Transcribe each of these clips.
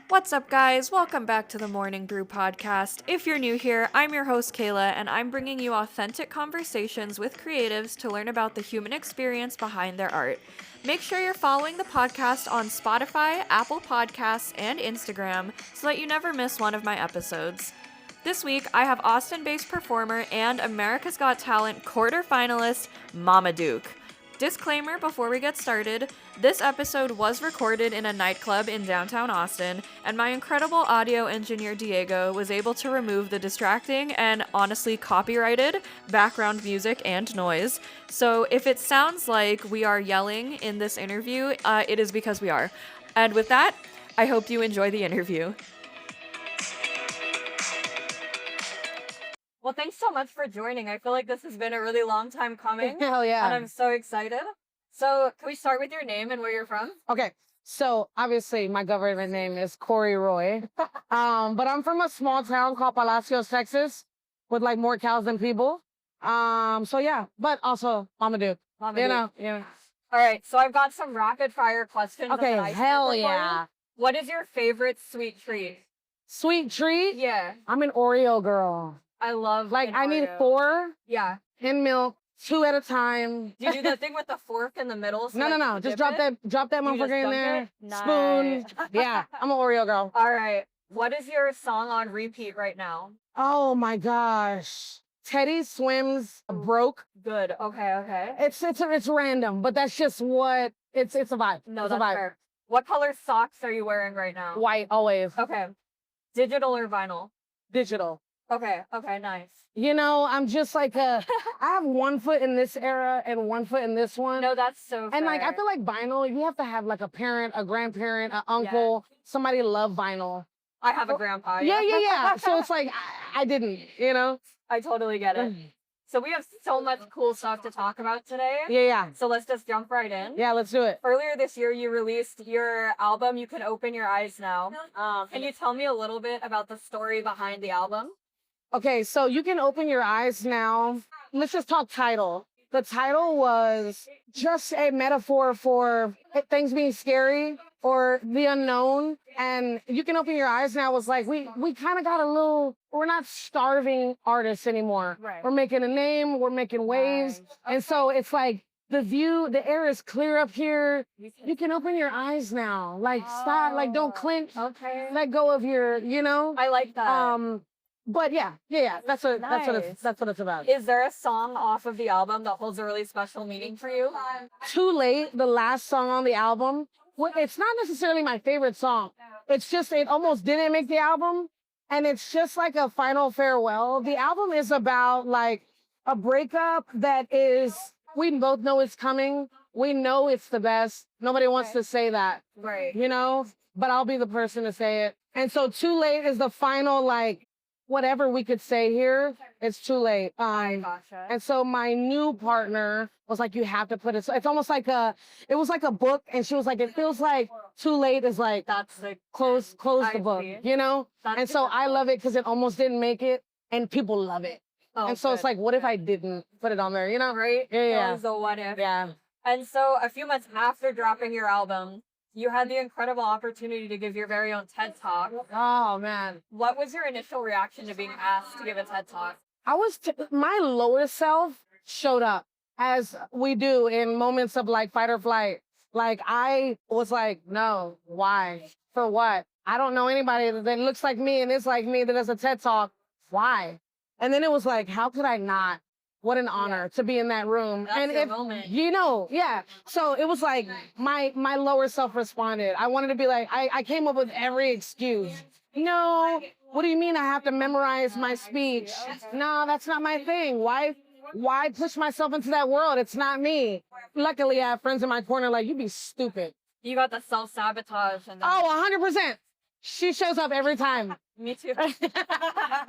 What's up, guys? Welcome back to the Morning Brew podcast. If you're new here, I'm your host, Kayla, and I'm bringing you authentic conversations with creatives to learn about the human experience behind their art. Make sure you're following the podcast on Spotify, Apple Podcasts, and Instagram so that you never miss one of my episodes. This week, I have Austin-based performer and America's Got Talent quarter-finalist Mama Duke. Disclaimer before we get started, this episode was recorded in a nightclub in downtown Austin, and my incredible audio engineer Diego was able to remove the distracting and honestly copyrighted background music and noise. So if it sounds like we are yelling in this interview, it is because we are. And with that, I hope you enjoy the interview. Well, thanks so much for joining. I feel like this has been a really long time coming. Hell yeah. And I'm so excited. So can we start with your name and where you're from? Okay. So obviously my government name is Corey Roy. But I'm from a small town called Palacios, Texas, with like more cows than people. So yeah, but also Mama Duke. Mama Duke. Yeah. All right. So I've got some rapid fire questions. Okay, hell yeah. What is your favorite sweet treat? Sweet treat? Yeah. I'm an Oreo girl. I love Like an I need Oreo. 4 Yeah. in milk, 2 at a time. Do you do the thing with the fork in the middle? So No. you Just dip drop that You just motherfucker in dunk there. it? Spoon. Nice. Yeah, I'm an Oreo girl. All right. What is your song on repeat right now? Oh my gosh. Teddy Swims Broke. Good. Okay. It's random, but that's just what it's a vibe. No, it's that's a vibe. fair. What color socks are you wearing right now? White always. Okay. Digital or vinyl? Digital. Okay, nice. You know, I'm just like I have one foot in this era and one foot in this one. No, that's so fair. And like I feel like vinyl, you have to have like a parent, a grandparent, an uncle, somebody love vinyl. I have a grandpa. Yeah. So it's like I didn't, you know? I totally get it. So we have so much cool stuff to talk about today. Yeah. So let's just jump right in. Yeah, let's do it. Earlier this year, you released your album, You Can Open Your Eyes Now. Can you tell me a little bit about the story behind the album? Okay, so You Can Open Your Eyes Now. Let's just talk title. The title was just a metaphor for things being scary or the unknown. And You Can Open Your Eyes Now was like, we kind of got a little, we're not starving artists anymore. Right. We're making a name, we're making waves. Nice. And so it's like, the air is clear up here. You can open your eyes now. Like, stop, like, don't clench. Okay. Let go of your, you know? I like that. But yeah. That's what it's about. Is there a song off of the album that holds a really special meaning for you? Too Late, the last song on the album. Well, it's not necessarily my favorite song. It's just it almost didn't make the album, and it's just like a final farewell. The album is about like a breakup that is. We both know it's coming. We know it's the best. Nobody wants to say that, Right. you know. But I'll be the person to say it. And so Too Late is the final like. Whatever we could say here, it's too late. Gotcha. And so my new partner was like, you have to put it. It's almost like it was like a book. And she was like, it feels like Too Late is like, That's like close the book, you know? And so I love it because it almost didn't make it and people love it. Oh, and so it's like, what if I didn't put it on there, you know? right? Yeah. It was the what if. Yeah. And so a few months after dropping your album, you had the incredible opportunity to give your very own TED Talk. Oh, man. What was your initial reaction to being asked to give a TED Talk? My lower self showed up as we do in moments of like fight or flight. Like I was like, no, why? For what? I don't know anybody that looks like me and is like me that does a TED Talk. Why? And then it was like, how could I not? What an honor to be in that room. That's and your if moment. you know, yeah. So it was like my lower self responded. I wanted to be like, I came up with every excuse. No, what do you mean I have to memorize my speech? No, that's not my thing. Why push myself into that world? It's not me. Luckily, I have friends in my corner like, you'd be stupid. You got the self-sabotage. And then... Oh, 100%. She shows up every time. Me too.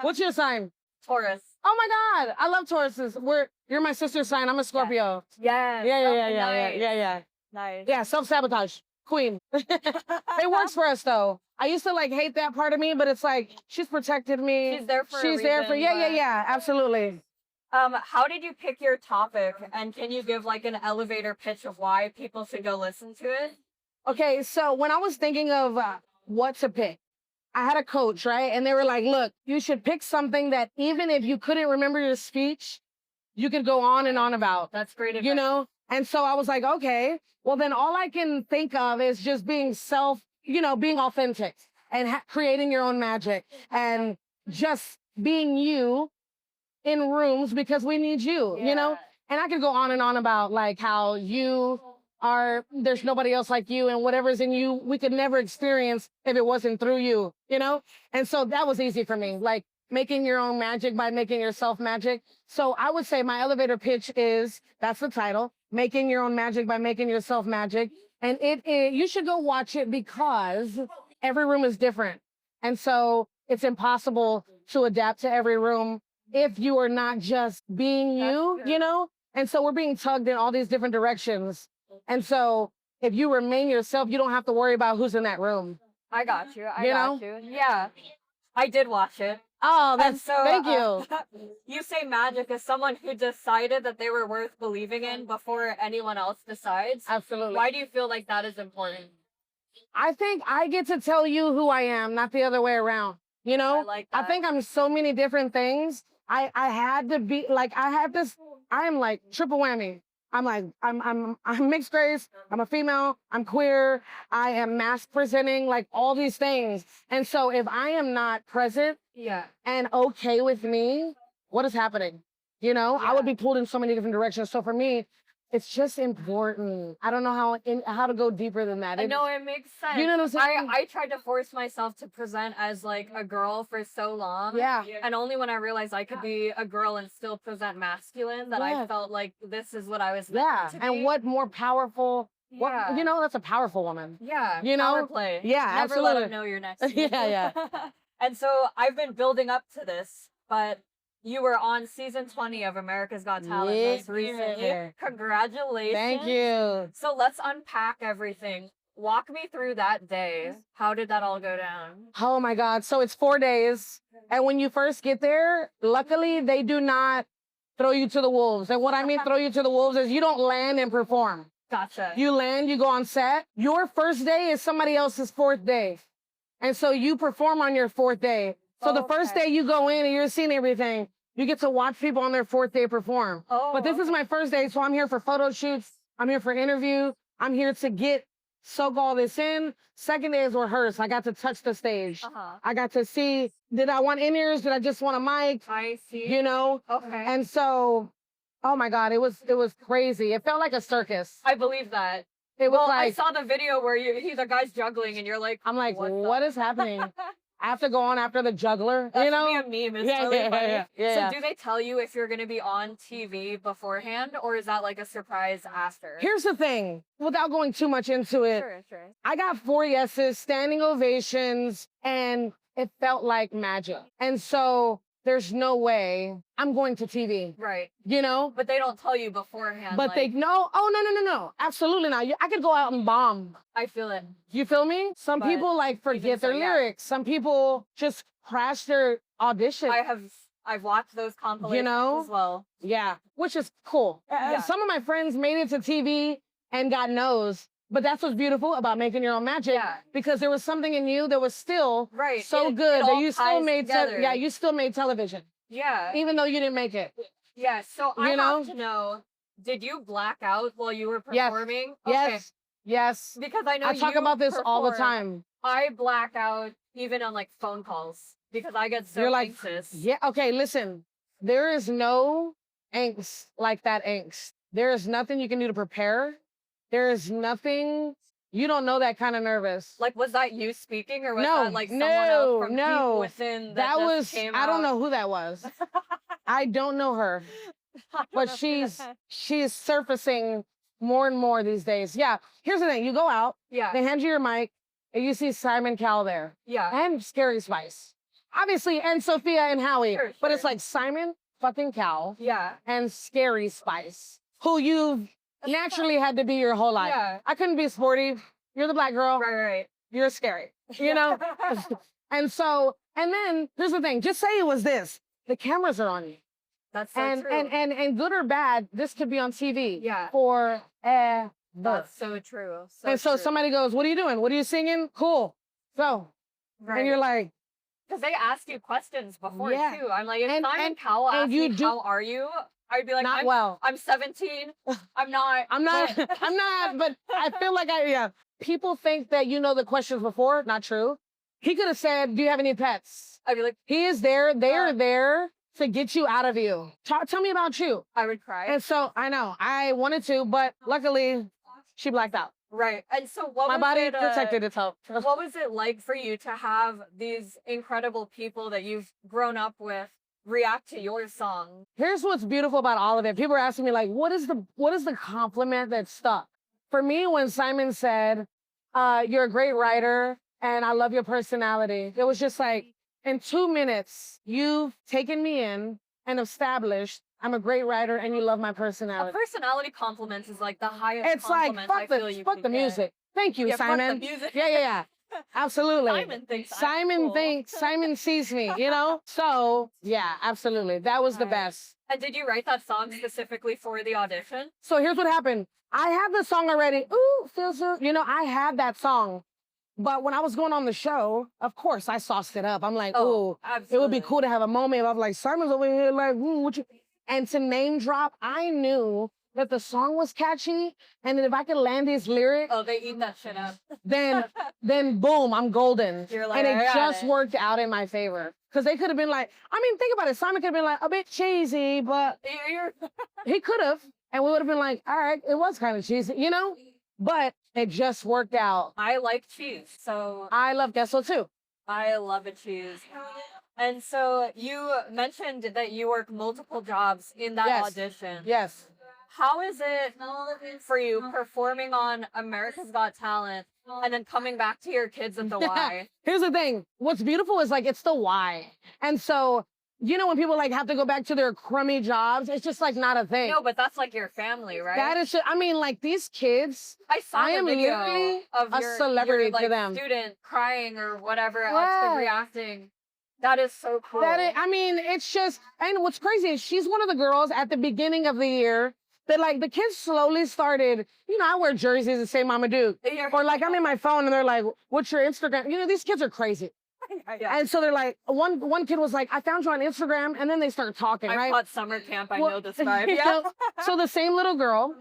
What's your sign? Taurus. Oh my God, I love Tauruses. You're my sister's sign. I'm a Scorpio. Yes. Yeah. Nice. Yeah, self-sabotage. Queen. It works for us though. I used to like hate that part of me, but it's like she's protected me. She's there for a She's there for reason, yeah, absolutely. How did you pick your topic, and can you give like an elevator pitch of why people should go listen to it? Okay, so when I was thinking of what to pick, I had a coach, right? And they were like, look, you should pick something that even if you couldn't remember your speech, you could go on and on about. That's great advice. You know? And so I was like, okay, well, then all I can think of is just being being authentic and creating your own magic and just being you in rooms because we need you, you know? And I could go on and on about like how there's nobody else like you and whatever's in you, we could never experience if it wasn't through you, you know? And so that was easy for me, like making your own magic by making yourself magic. So I would say my elevator pitch that's the title, Making Your Own Magic by Making Yourself Magic. And you should go watch it because every room is different. And so it's impossible to adapt to every room if you are not just being you, you know? And so we're being tugged in all these different directions. And so if you remain yourself, you don't have to worry about who's in that room. I got you. I got you. Yeah. I did watch it. Oh, thank you. You say magic as someone who decided that they were worth believing in before anyone else decides. Absolutely. Why do you feel like that is important? I think I get to tell you who I am, not the other way around. You know? I like that. I think I'm so many different things. I had to be like, I'm like triple whammy. I'm mixed race, I'm a female, I'm queer, I am mask presenting, like all these things. And so if I am not present and okay with me, what is happening? You know, I would be pulled in so many different directions. So for me, it's just important. I don't know how to go deeper than that. I know it makes sense. You know what I'm saying? I tried to force myself to present as like a girl for so long. Yeah. And only when I realized I could be a girl and still present masculine that I felt like this is what I was meant to be. And what more powerful? Yeah. You know, that's a powerful woman. Yeah. You know? Power play. Yeah, Never absolutely. let them know you're next to me. Yeah. And so I've been building up to this, but you were on season 20 of America's Got Talent most recently. Congratulations. Thank you. So let's unpack everything. Walk me through that day. How did that all go down? Oh my God. So it's 4 days. And when you first get there, luckily they do not throw you to the wolves. And what I mean throw you to the wolves is you don't land and perform. Gotcha. You land, you go on set. Your first day is somebody else's fourth day. And so you perform on your fourth day. So the first day you go in and you're seeing everything, you get to watch people on their fourth day perform. But this is my first day, so I'm here for photo shoots. I'm here for interview. I'm here to soak all this in. Second day is rehearse. I got to touch the stage. I got to see, did I want in-ears? Did I just want a mic? I see. You know? Okay. And so, oh my God, it was crazy. It felt like a circus. I believe that. It was like, I saw the video where the guy's juggling and you're like, I'm like, what is happening? I have to go on after the juggler, that you know? should be a meme. It's really funny. Yeah. So do they tell you if you're going to be on TV beforehand, or is that like a surprise after? Here's the thing, without going too much into it. Sure. I got 4 yeses, standing ovations, and it felt like magic. And so there's no way I'm going to TV. Right. You know? But they don't tell you beforehand. But they know, no. Absolutely not. I could go out and bomb. I feel it. You feel me? Some people like forget their lyrics. Some people just crash their audition. I've watched those compilations as well. Yeah, which is cool. Some of my friends made it to TV and got no's. But that's what's beautiful about making your own magic. Yeah. Because there was something in you that was still so good that you still made you still made television. Yeah. Even though you didn't make it. Yeah. So I have to know, did you black out while you were performing? Yes. Because I know I talk about this all the time. I black out even on like phone calls because I get so anxious. Yeah. Okay. Listen, there is no angst like that angst. There is nothing you can do to prepare. There is nothing. You don't know that kind of nervous. Like, was that you speaking, or was that like someone else from deep within that just came out? I don't know who that was. I don't know her, but she's surfacing more and more these days. Yeah. Here's the thing: you go out. Yeah. They hand you your mic, and you see Simon Cowell there. Yeah. And Scary Spice, obviously, and Sophia and Howie. Sure. But it's like Simon fucking Cowell. Yeah. And Scary Spice, who you've naturally had to be your whole life. Yeah. I couldn't be sporty. You're the black girl. Right. You're scary. You know? And then here's the thing. Just say it was this. The cameras are on you. That's so true. And good or bad, this could be on TV. Yeah. Forever. That's so true. And so somebody goes, what are you doing? What are you singing? Cool. Go. Right. And you're like, because they ask you questions before yeah. too. I'm like, if Simon Cowell asked me, how are you? I'd be like, not well. I'm 17. I'm not. I'm not, but I feel like people think that you know the questions before. Not true. He could have said, do you have any pets? I'd be like, he is there. They are there to get you out of you. Tell me about you. I would cry. And so I know I wanted to, but luckily she blacked out. Right. And so what my body protected itself. What was it like for you to have these incredible people that you've grown up with react to your song? Here's what's beautiful about all of it. People are asking me like, what is the compliment that stuck? For me, when Simon said, you're a great writer and I love your personality, it was just like, in 2 minutes, you've taken me in and established I'm a great writer and you love my personality. A personality compliment is like the highest it's compliment like, fuck the music. Thank you, Simon. Fuck the music. Yeah. Absolutely. Simon thinks Simon sees me, you know? So, yeah, absolutely. That was the best. And did you write that song specifically for the audition? So here's what happened. I had the song already. Ooh, feels so, I had that song. But when I was going on the show, of course, I sauced it up. I'm like, oh, it would be cool to have a moment of like, Simon's over here like, what you... And to name drop, I knew that the song was catchy. And that if I could land these lyrics. Oh, they eat that shit up. Then boom, I'm golden. You're like, and it just worked out in my favor. Because they could have been like, think about it. Simon could have been like, a bit cheesy, but he could have. And we would have been like, all right, it was kind of cheesy, But it just worked out. I like cheese, so... I love queso too. I love a cheese. And so you mentioned that you work multiple jobs in that audition. Yes. How is it for you performing on America's Got Talent and then coming back to your kids at the Y? Here's the thing. What's beautiful is like, it's the Y. And so... when people like have to go back to their crummy jobs, it's just like not a thing. No, but that's like your family, right? That is, like these kids. I am literally a celebrity to them. Student crying or whatever else, reacting. That is so cool. It's just, and what's crazy is she's one of the girls at the beginning of the year that like the kids slowly started, I wear jerseys that say Mama Duke. Or like I'm in my phone and they're like, what's your Instagram? These kids are crazy. Yeah. And so they're like, one kid was like, I found you on Instagram, and then they start talking, right? I taught summer camp, I know this vibe. Yeah. So the same little girl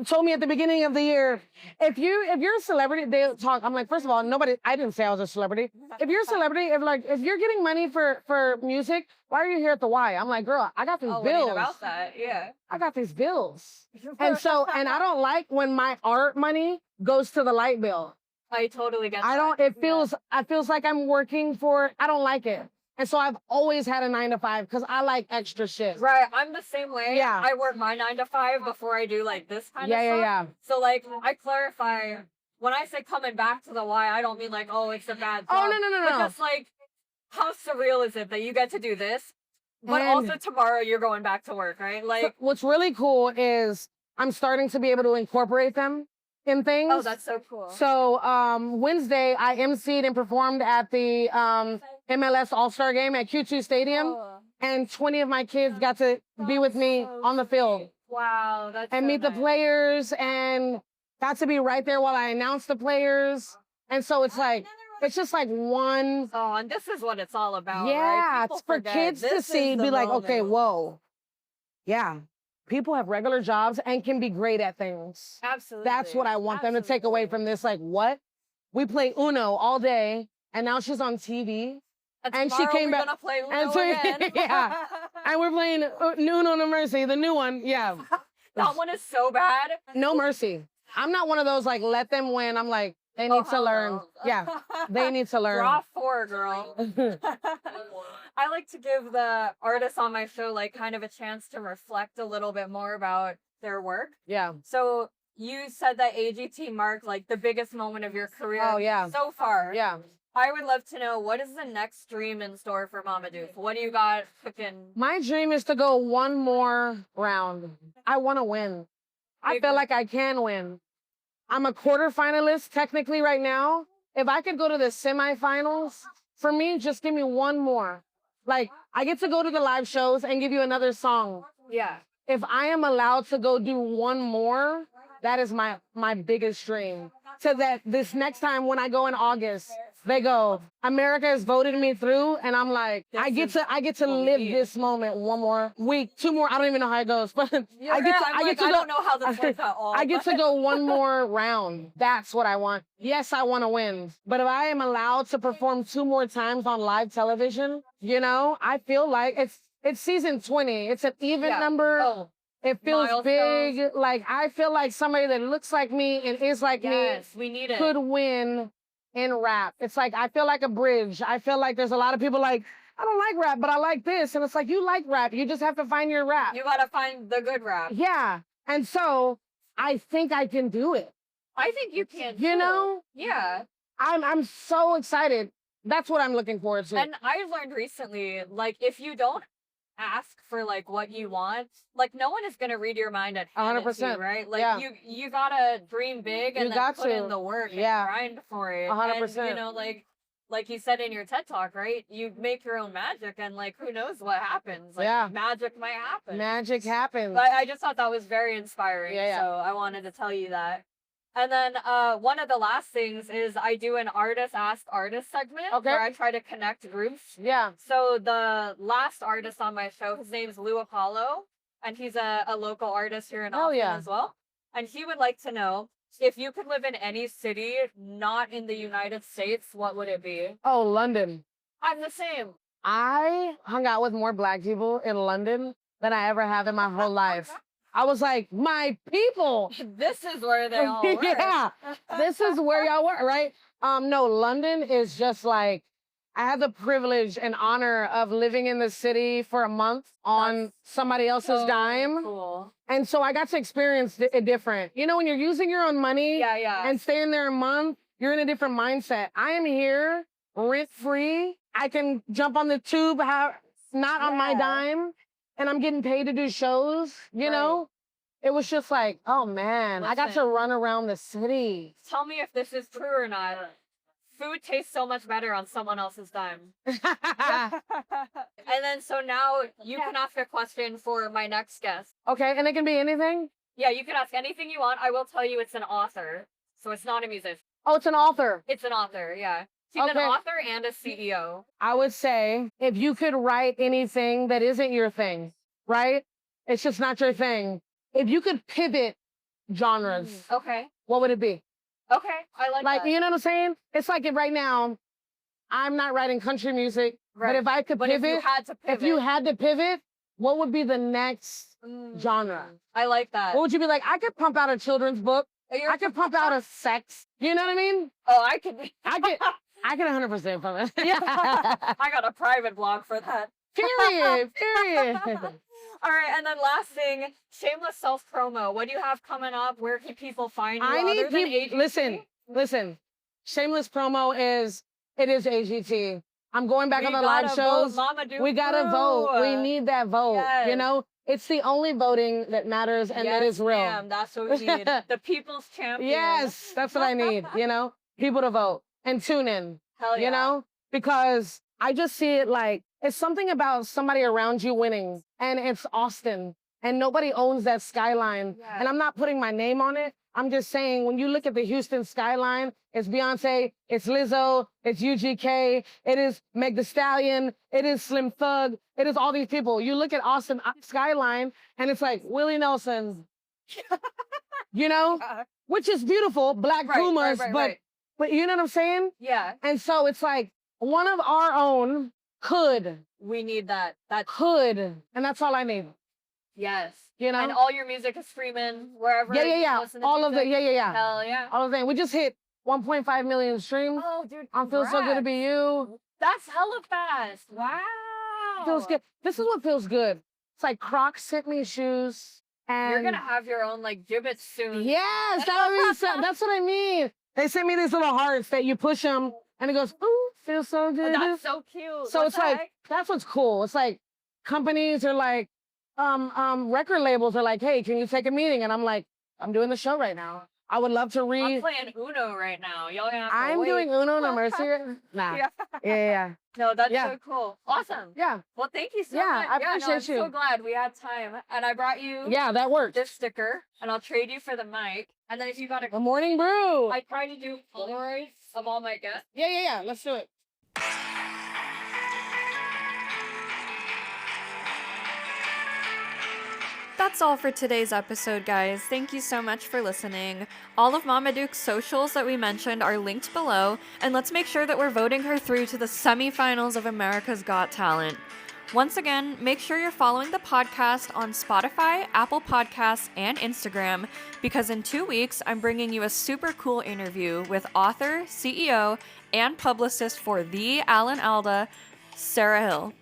told me at the beginning of the year, if you're a celebrity, they'll talk. I'm like, first of all, I didn't say I was a celebrity. If you're a celebrity, if you're getting money for music, why are you here at the Y? I'm like, girl, I got these bills. About that, yeah. I got these bills. and I don't like when my art money goes to the light bill. I totally get that. It feels like I'm working I don't like it. And so I've always had a 9-to-5 because I like extra shit. Right. I'm the same way. Yeah. I work my 9-to-5 before I do like this kind of stuff. Yeah. So like I clarify when I say coming back to the Y, I don't mean like, oh, it's a bad job. Oh, no. But just like, how surreal is it that you get to do this, but also tomorrow you're going back to work, right? Like, so what's really cool is I'm starting to be able to incorporate them in things. Oh, that's so cool. So Wednesday, I emceed and performed at the MLS All-Star Game at Q2 Stadium, and 20 of my kids got to be with me on the field. Wow, that's and meet the players, and got to be right there while I announced the players. And so it's like, it's just like one. Oh, and this is what it's all about. Yeah, right? it's for kids to see, be like, okay, whoa, yeah. People have regular jobs and can be great at things. Absolutely. That's what I want them to take away from this. Like, what? We play Uno all day, and now she's on TV. And she came back. Gonna play Uno again. Yeah. And we're playing Uno No Mercy, the new one. Yeah. That one is so bad. No mercy. I'm not one of those, like, let them win. I'm like, they need to learn. Yeah. They need to learn. Draw 4, girl. I like to give the artists on my show like kind of a chance to reflect a little bit more about their work. Yeah. So you said that AGT marked like the biggest moment of your career so far. Yeah. I would love to know, what is the next dream in store for Mama Doof? What do you got cooking? My dream is to go one more round. I want to win. I feel like I can win. I'm a quarter finalist technically right now. If I could go to the semifinals, for me, just give me one more. Like, I get to go to the live shows and give you another song. Yeah. If I am allowed to go do one more, That is my biggest dream. So that this next time when I go in August, they go, America has voted me through, and I'm like, I get to live this moment one more week, 2 more. I don't even know how it goes, but I don't know how this works at all. I get to go one more round. That's what I want. Yes, I want to win, but if I am allowed to perform 2 more times on live television, you know, I feel like it's season 20. It's an even number. Oh. It feels big. Like, I feel like somebody that looks like me and is like me we need it. Could win in rap. It's like, I feel like a bridge. I feel like there's a lot of people like, I don't like rap, but I like this. And it's like, you like rap. You just have to find your rap. You gotta find the good rap. Yeah. And so I think I can do it. I think you can too. You know? Yeah. I'm so excited. That's what I'm looking forward to. And I learned recently, like, if you don't ask for like what you want, like no one is gonna read your mind at 100%, right? Like you gotta dream big and then put in the work and grind for it. 100%. And, you know, like you said in your TED talk, right? You make your own magic, and like who knows what happens? Like magic might happen. Magic happens. But I just thought that was very inspiring. So I wanted to tell you that. And then one of the last things is I do an artist ask artist segment where I try to connect groups. Yeah. So the last artist on my show, his name's Leupp, and he's a local artist here in Austin as well. And he would like to know, if you could live in any city not in the United States, what would it be? Oh, London. I'm the same. I hung out with more Black people in London than I ever have in my whole life. I was like, my people. This is where they all work. Yeah, this is where y'all work, right? No, London is just like, I had the privilege and honor of living in the city for a month on somebody else's dime. Cool. And so I got to experience it different. You know, when you're using your own money and staying there a month, you're in a different mindset. I am here rent-free. I can jump on the tube, not on my dime. And I'm getting paid to do shows, you know? It was just like, oh man, I got to run around the city. Tell me if this is true or not. Food tastes so much better on someone else's dime. And then so now you can ask a question for my next guest. Okay, and it can be anything? Yeah, you can ask anything you want. I will tell you it's an author. So it's not a musician. Oh, it's an author. It's an author, yeah. She's an author and a CEO. I would say if you could write anything that isn't your thing, right? It's just not your thing. If you could pivot genres, what would it be? Okay, I like that. You know what I'm saying? It's like if right now, I'm not writing country music, but if I could pivot, if you had to pivot, what would be the next genre? I like that. What would you be like? I could pump out a children's book. I could pump out a sex. You know what I mean? Oh, I could 100% pump it. Yeah. I got a private blog for that. Period. All right, and then last thing, shameless self-promo. What do you have coming up? Where can people find you? I need people. Listen. Shameless promo is AGT. I'm going back on the live shows. We gotta vote. We need that vote. Yes. You know, it's the only voting that matters and that is real. Ma'am, that's what we need. The people's champion. Yes, that's what I need. You know, people to vote and tune in. Hell yeah. You know, because I just see it like it's something about somebody around you winning, and it's Austin, and nobody owns that skyline. Yeah. And I'm not putting my name on it. I'm just saying, when you look at the Houston skyline, it's Beyonce, it's Lizzo, it's UGK, it is Meg Thee Stallion, it is Slim Thug, it is all these people. You look at Austin skyline, and it's like Willie Nelson, you know, which is beautiful, Black Pumas, but you know what I'm saying? Yeah. And so it's like one of our own could. We need that. Could, and that's all I need. Yes. You know? And all your music is streaming wherever. Yeah. All of it. Yeah. Hell yeah. All of it. We just hit 1.5 million streams. Oh, dude. I feel so good to be you. That's hella fast. Wow. Feels good. This is what feels good. It's like Crocs sent me shoes. And you're gonna have your own like gibbets soon. Yes, that's what I mean. They sent me these little hearts that you push them and it goes, ooh, feels so good. Oh, that's so cute. So it's like, that's what's cool. It's like companies are like, record labels are like, hey, can you take a meeting? And I'm like, I'm doing the show right now. I would love to I'm read. playing Uno right now. Y'all gonna have to I'm wait. doing Uno no Mercy. Nah. Yeah. Yeah. No, that's Yeah. so cool. Awesome. Yeah. Well, thank you so Yeah, much. I I'm appreciate so you. glad we had time. And I brought you Yeah, that works. this sticker, and I'll trade you for the mic. And then if you got A morning brew. I try to do Polaroids of all my guests. Yeah. Let's do it. That's all for today's episode, guys. Thank you so much for listening. All of Mama Duke's socials that we mentioned are linked below, and let's make sure that we're voting her through to the semifinals of America's Got Talent. Once again, make sure you're following the podcast on Spotify, Apple Podcasts, and Instagram, because in 2 weeks, I'm bringing you a super cool interview with author, CEO, and publicist for The Alan Alda, Sarah Hill.